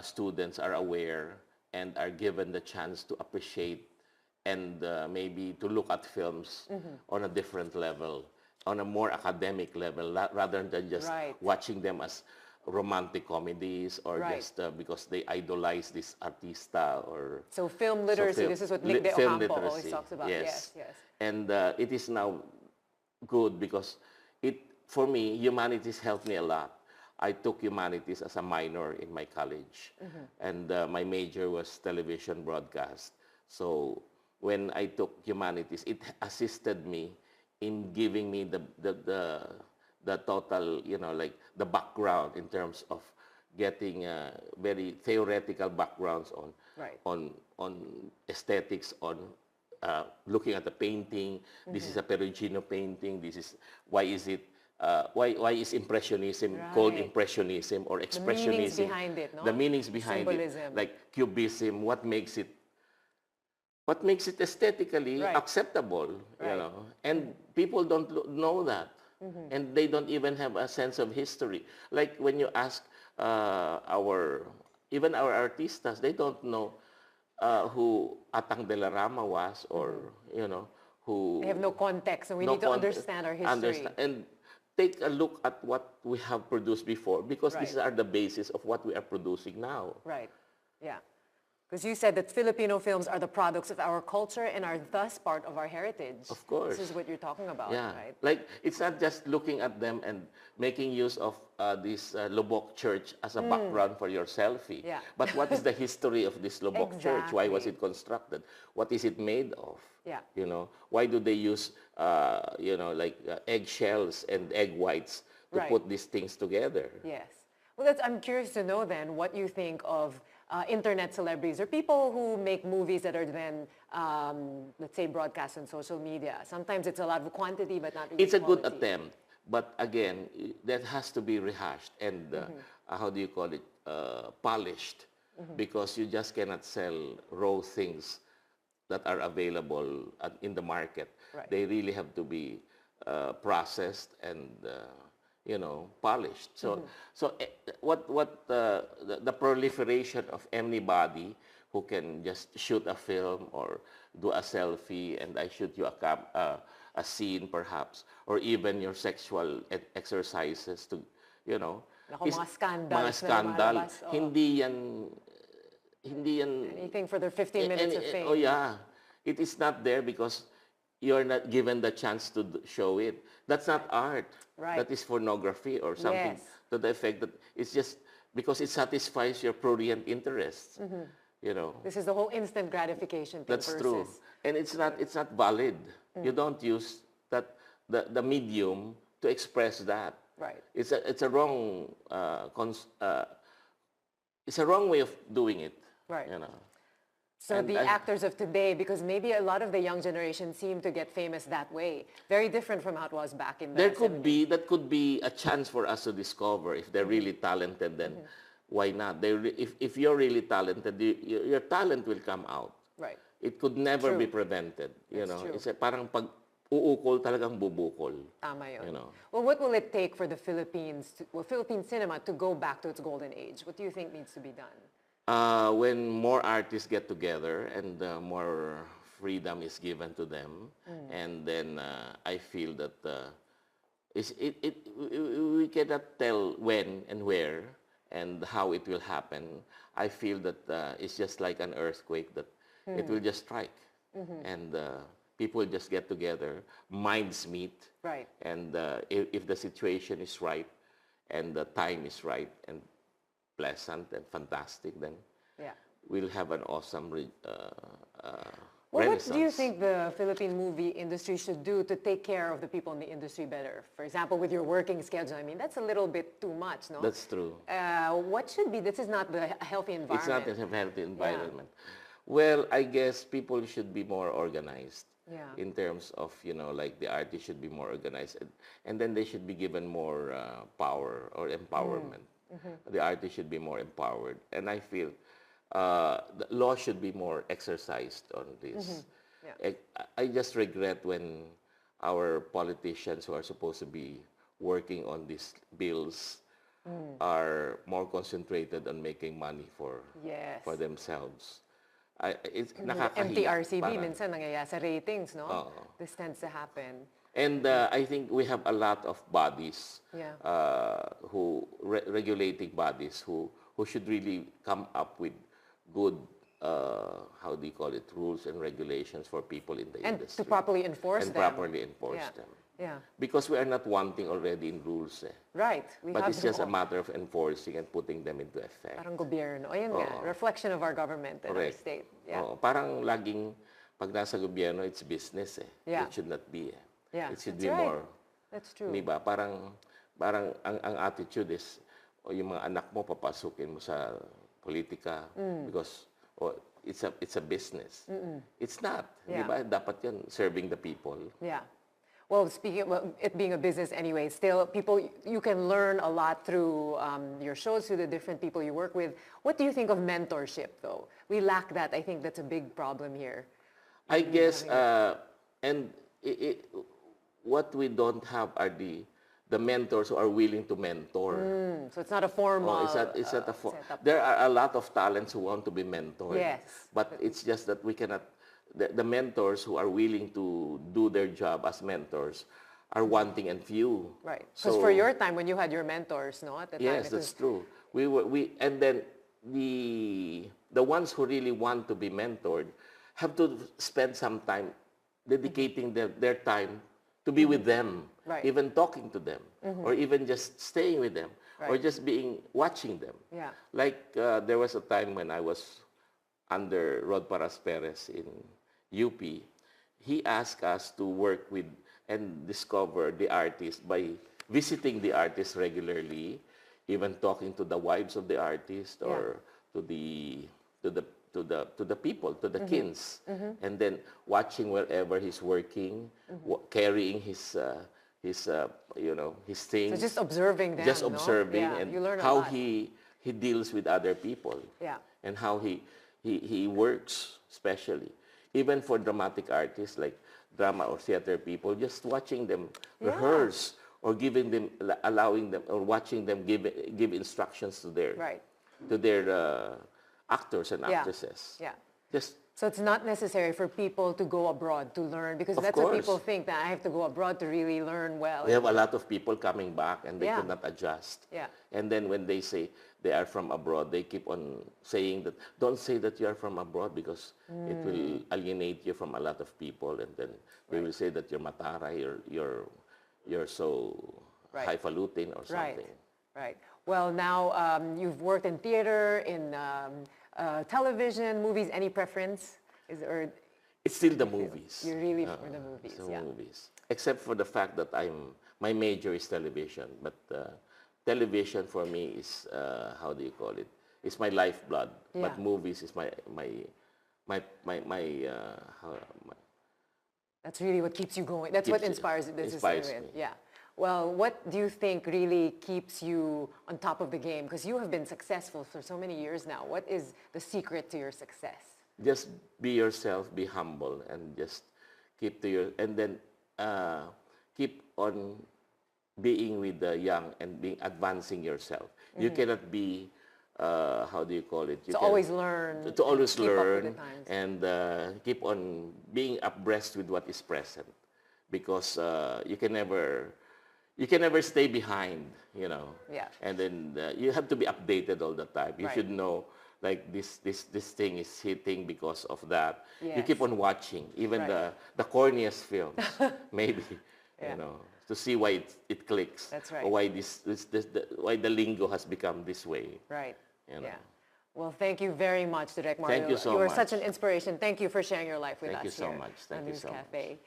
students are aware and are given the chance to appreciate and maybe to look at films on a different level, on a more academic level, rather than just watching them as romantic comedies or just because they idolize this artista or... So film literacy, this is what Nick de Ocampo always talks about. Yes. Yes. And it is now good because for me, humanities helped me a lot. I took humanities as a minor in my college. And my major was television broadcast. So when I took humanities, it assisted me in giving me the total, like the background in terms of getting very theoretical backgrounds on aesthetics, on looking at the painting. This is a Perugino painting. This is why is Impressionism called Impressionism or Expressionism? The meanings behind it, no? The meanings behind Symbolism. it, like Cubism. What makes it aesthetically acceptable? And people don't know that. And they don't even have a sense of history. Like when you ask even our artistas, they don't know who Atang de la Rama was, or who... They have no context, so we need to understand our history. And take a look at what we have produced before, because these are the basis of what we are producing now. Right, yeah. Because you said that Filipino films are the products of our culture and are thus part of our heritage. Of course. This is what you're talking about, right? Like, it's not just looking at them and making use of this Lubok Church as a background for your selfie. Yeah. But what is the history of this Lubok Church? Why was it constructed? What is it made of? Yeah. Why do they use, eggshells and egg whites to put these things together? Yes. Well, I'm curious to know then what you think of internet celebrities or people who make movies that are then, let's say, broadcast on social media. Sometimes it's a lot of quantity, but not really It's a quality. good attempt. But again, that has to be rehashed and, how do you call it, polished. Because you just cannot sell raw things that are available in the market. Right. They really have to be processed and polished. So, what the proliferation of anybody who can just shoot a film or do a selfie, and I shoot you a scene perhaps, or even your sexual exercises to, Mga scandals mga na scandal. lumalabas, Hindi yan. Anything for their 15 minutes of fame. Oh yeah, it is not there because you're not given the chance to show it. That's not art. Right. That is pornography or something to the effect that it's just because it satisfies your prurient interests. This is the whole instant gratification thing. That's true. And it's not valid. You don't use the medium to express that. Right. It's a wrong it's a wrong way of doing it. Right. So the actors of today, because maybe a lot of the young generation seem to get famous that way, very different from how it was back in the 70s. That could be a chance for us to discover if they're really talented. Then why not? If you're really talented, your talent will come out. Right. It could never True. be prevented. You That's know, true. it's parang pag uukol talagang bubukol. Tama yun. You know. Well, what will it take for the Philippine cinema to go back to its golden age? What do you think needs to be done? When more artists get together and more freedom is given to them, and then I feel that we cannot tell when and where and how it will happen. I feel that it's just like an earthquake that it will just strike, and people just get together, minds meet, Right. and if the situation is right and the time is right and pleasant and fantastic, then Yeah. we'll have an awesome Well, what renaissance. do you think the Philippine movie industry should do to take care of the people in the industry better? For example, with your working schedule, I mean, that's a little bit too much, no? That's true. What should be, this is not the healthy It's environment. not a healthy environment. Well, I guess people should be more organized Yeah. in terms of, like the artists should be more organized. And then they should be given more power or empowerment. The artists should be more empowered. And I feel the law should be more exercised on this. Yeah. I just regret when our politicians who are supposed to be working on these bills are more concentrated on making money for Yes. themselves. It's The nakakahiya. MTRCB, Parang- minsan nangyayari sa ratings, no? Oo. This tends to happen. And I think we have a lot of bodies, Yeah. who regulating bodies who should really come up with good, how do you call it, rules and regulations for people in the And industry. to properly enforce and them. properly enforce Yeah. them. Yeah. Because we are not wanting already in rules. Right. We But have it's them just a all. matter of enforcing and putting them into effect. Parang gobyerno. Ayun nga, Oo. reflection of our government and our Correct. state. Yeah. Oo, parang laging pag nasa gobyerno, it's business eh. Yeah. It should not be eh. Yeah, It should that's be right. more. That's true. Di ba? Parang ang attitude is, yung mga anak mo papasukin mo sa politika because it's a business. It's not. Di Yeah. ba? Dapat yan serving the people. Yeah. Well, speaking of it being a business anyway, still you can learn a lot through your shows, through the different people you work with. What do you think of mentorship, though? We lack that. I think that's a big problem here. I guess, and what we don't have are the mentors who are willing to mentor. So it's not a formal It's not setup. there are a lot of talents who want to be mentored. Yes. But it's just that we cannot, the mentors who are willing to do their job as mentors are wanting and few. Right. Because for your time, when you had your mentors, no, at the time, Yes, that's true. And then the ones who really want to be mentored have to spend some time dedicating their time to be with them, Right. even talking to them, or even just staying with them, or Right. just watching them. Yeah. Like there was a time when I was under Rod Paras Perez in UP. He asked us to work with and discover the artist by visiting the artist regularly, even talking to the wives of the artist or to the people, to the kins, and then watching wherever he's working, carrying his things. So just observing them, Just no? observing Yeah, and you learn a how lot. he deals with other people. Yeah. And how he works, especially. Even for dramatic artists like drama or theater people, just watching them rehearse or allowing them or watching them give instructions to their Right. actors and Yeah. actresses. Yeah. Just So it's not necessary for people to go abroad to learn, because Of that's what course. people think, that I have to go abroad to really learn well. we have a lot of people coming back and they Yeah. could not adjust. Yeah. And then when they say they are from abroad, they keep on saying that, don't say that you are from abroad because it will alienate you from a lot of people. And then they will say that you're matara, you're so Right. highfalutin or something. Right. Well, now you've worked in theater, in television, movies. Any preference? It's still the movies. You're really for the movies, It's the yeah. movies. Except for the fact that my major is television, but television for me is how do you call it? It's my lifeblood. Yeah. But movies is my That's really what keeps you going. That's what Keeps- inspires this. inspires me. Yeah. Well, what do you think really keeps you on top of the game? Because you have been successful for so many years now. What is the secret to your success? Just be yourself, be humble, and just keep to your, and then keep on being with the young and being advancing yourself. You cannot be, how do you call it? You To always learn. To always keep up with learn the times. and keep on being abreast with what is present, because you can never stay behind, you know. Yeah. And then you have to be updated all the time. You Right. should know, like, this thing is hitting because of that. You Yes. keep on watching, even Right. the corniest films, maybe, Yeah. you know, to see why it clicks. That's right. Or why why the lingo has become this way. Right. You know. Yeah. Well, thank you very much, Direk Mario. Thank you so You are much. such an inspiration. Thank you for sharing your life with Thank us you so here much. Thank on you News so much. Cafe.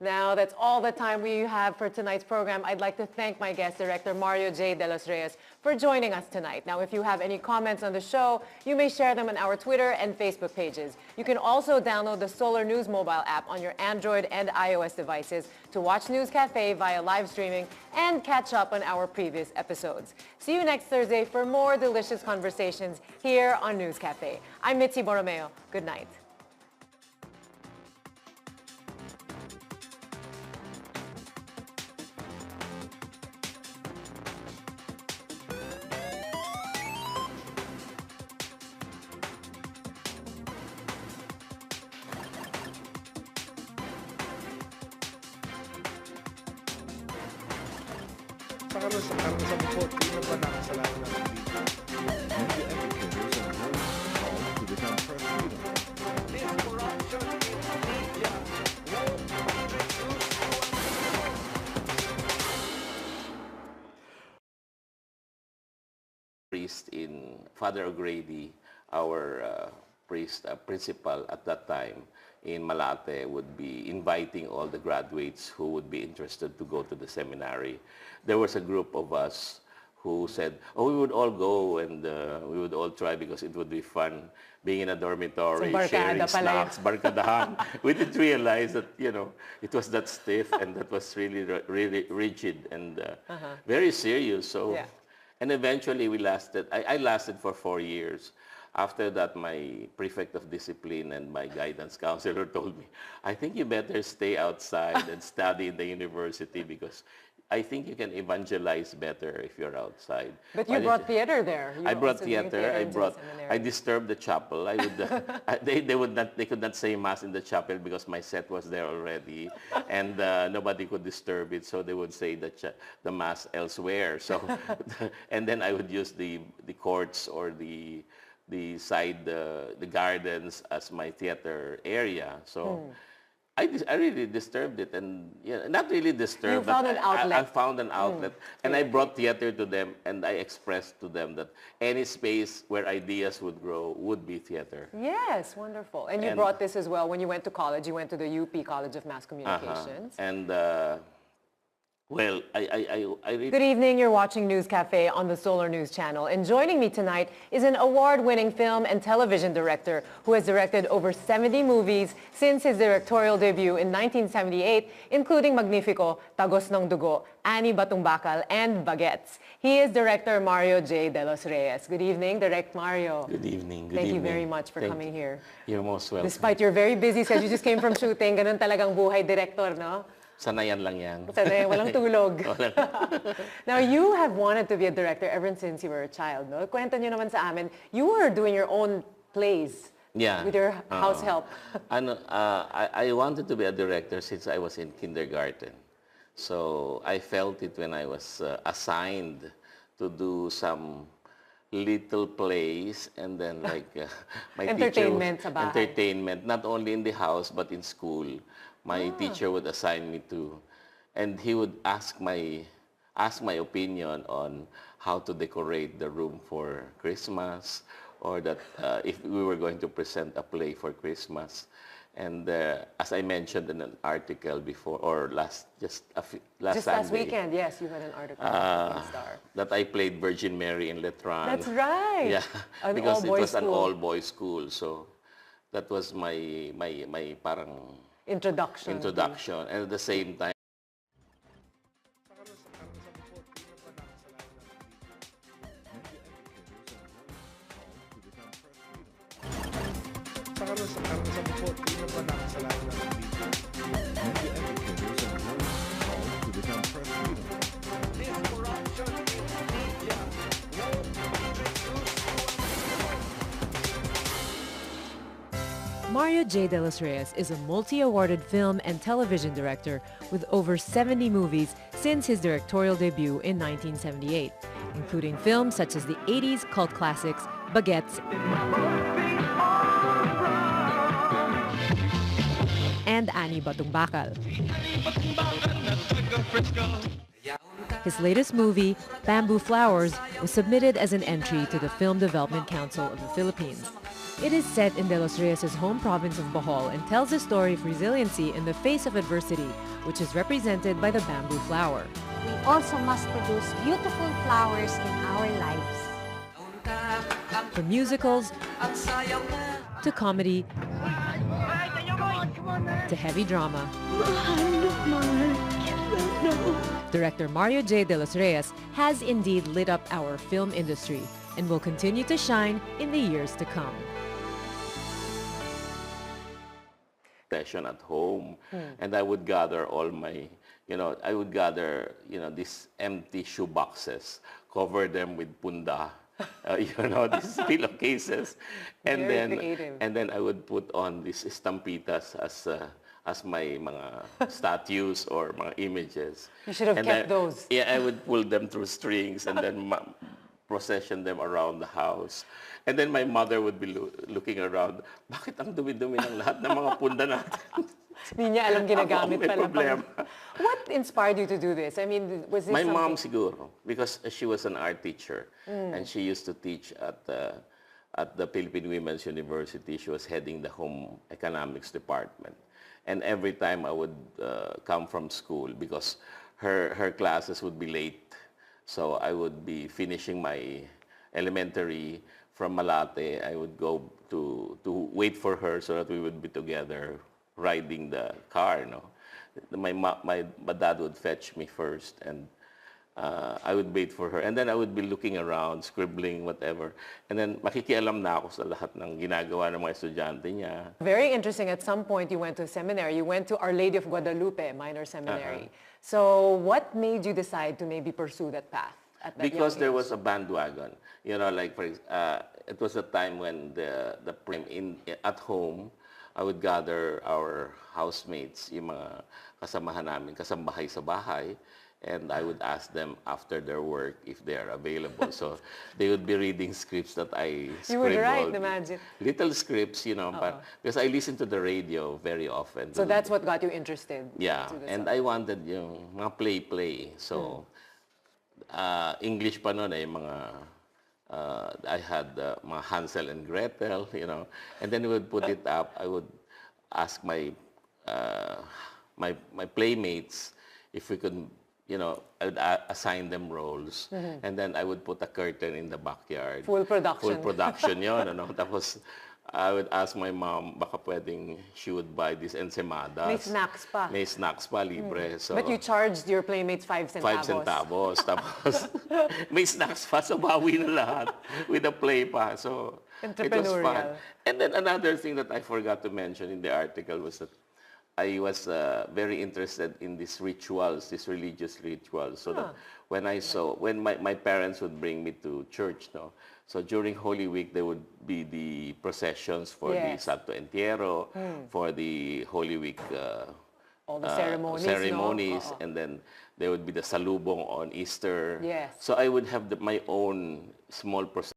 Now, that's all the time we have for tonight's program. I'd like to thank my guest, Director Mario J. Delos Reyes, for joining us tonight. Now, if you have any comments on the show, you may share them on our Twitter and Facebook pages. You can also download the Solar News mobile app on your Android and iOS devices to watch News Cafe via live streaming and catch up on our previous episodes. See you next Thursday for more delicious conversations here on News Cafe. I'm Mitzi Borromeo. Good night. Karang sa bukod, di na ba nakasalanan natin dito? Media educators and journalists call to become press freedom. This corruption in media won't be reduced to Priest in Father O'Grady, our principal at that time in Malate, would be inviting all the graduates who would be interested to go to the seminary. There was a group of us who said, oh, we would all go and we would all try because it would be fun being in a dormitory, So, barkada sharing pala snacks, barkadahan. We didn't realize that, you know, it was that stiff and that was really rigid and very serious. So. Yeah. And eventually I lasted for 4 years. After that, my prefect of discipline and my guidance counselor told me, I think you better stay outside and study in the university because I think you can evangelize better if you're outside. But you brought theater there. You I were brought also doing theater. into the seminary. I disturbed the chapel. I would, they could not say mass in the chapel because my set was there already, and nobody could disturb it. So they would say the mass elsewhere. So, and then I would use the courts or the side, the gardens as my theater area. So. I really disturbed it, and yeah, not really disturbed. You found but an outlet. I found an outlet, and I brought theater to them, and I expressed to them that any space where ideas would grow would be theater. Yes, wonderful. And you brought this as well when you went to college. You went to the UP College of Mass Communications. And well, I really. Good evening. You're watching News Cafe on the Solar News Channel. And joining me tonight is an award-winning film and television director who has directed over 70 movies since his directorial debut in 1978, including Magnifico, Tagos ng Dugo, Ani Batong Bakal, and Baguettes. He is Director Mario J. Delos Reyes. Good evening, Direct Mario. Good evening. Good Thank evening. you very much for coming here. You're most welcome. Despite your very busy schedule, you just came from shooting. Ganun talagang buhay, Director, no? Sanayan lang yan. Sanay, walang tulog. Now, you have wanted to be a director ever since you were a child, no? Kwento nyo naman sa amin, you were doing your own plays with your house help. I wanted to be a director since I was in kindergarten. So I felt it when I was assigned to do some little plays and then like my Entertainment sa bahay. entertainment, not only in the house but in school. My teacher would assign me to, and he would ask my opinion on how to decorate the room for Christmas, or that if we were going to present a play for Christmas. And as I mentioned in an article before, or last Last weekend, yes, you had an article in Star. that I played Virgin Mary in Letran. That's right. Yeah, An because it all-boys was an school. all-boys school. So that was my parang Introduction. introduction. And at the same time, karanasan mo po, tingnan ba na kasalanan natin dito? Media educators and learners called to become press freedom. This corruption in media won't be reduced to Mario J. Delos Reyes is a multi-awarded film and television director with over 70 movies since his directorial debut in 1978, including films such as the 80s cult classics Baguettes and Ani Batong Bakal. His latest movie, Bamboo Flowers, was submitted as an entry to the Film Development Council of the Philippines. It is set in Delos Reyes' home province of Bohol and tells the story of resiliency in the face of adversity, which is represented by the bamboo flower. We also must produce beautiful flowers in our lives. From musicals to comedy to heavy drama, Director Mario J. Delos Reyes has indeed lit up our film industry and will continue to shine in the years to come. Session at home, and I would gather all my, these empty shoe boxes, cover them with punda, these pillowcases, and then I would put on these estampitas as my mga statues or mga images. You should have kept those. Yeah, I would pull them through strings and then procession them around the house. And then my mother would be looking around, bakit ang dumi-dumi ng lahat ng mga punda natin? Hindi niya alam ginagamit May pala. problema. What inspired you to do this? I mean, was this My something... mom siguro, because she was an art teacher and she used to teach at the Philippine Women's University. She was heading the home economics department. And every time I would come from school, because her classes would be late, so I would be finishing my elementary from Malate. I would go to wait for her so that we would be together riding the car. My dad would fetch me first, and I would wait for her. And then I would be looking around, scribbling, whatever. And then makikialam na ako sa lahat ng ginagawa ng mga estudyante niya. Very interesting. At some point, you went to seminary. You went to Our Lady of Guadalupe Minor Seminary. So what made you decide to maybe pursue that path? Because there was a bandwagon. It was a time when at home, I would gather our housemates, yung mga kasamahan namin, kasambahay sa bahay, and I would ask them after their work if they are available. So they would be reading scripts that I scribbled. You would write, imagine. Little scripts, but because I listened to the radio very often. So that's what got you interested? Yeah, and I wanted yung mga play. So English pa noon I had mga Hansel and Gretel, and then we would put it up. I would ask my playmates if we could, I would assign them roles, and then I would put a curtain in the backyard. Full production. Full production yun, Tapos I would ask my mom, baka pwedeng she would buy these ensemadas. May snacks pa. May snacks pa, libre. So, But you charged your playmates 5 centavos. 5 centavos. Tapos, may snacks pa, so bawi na lahat with a play pa. So, it was fun. And then another thing that I forgot to mention in the article was that I was very interested in these rituals, these religious rituals. So that when my parents would bring me to church, so during Holy Week, there would be the processions for the Santo Entierro, for the Holy Week all the ceremonies, and then there would be the salubong on Easter. Yes. So I would have my own small procession.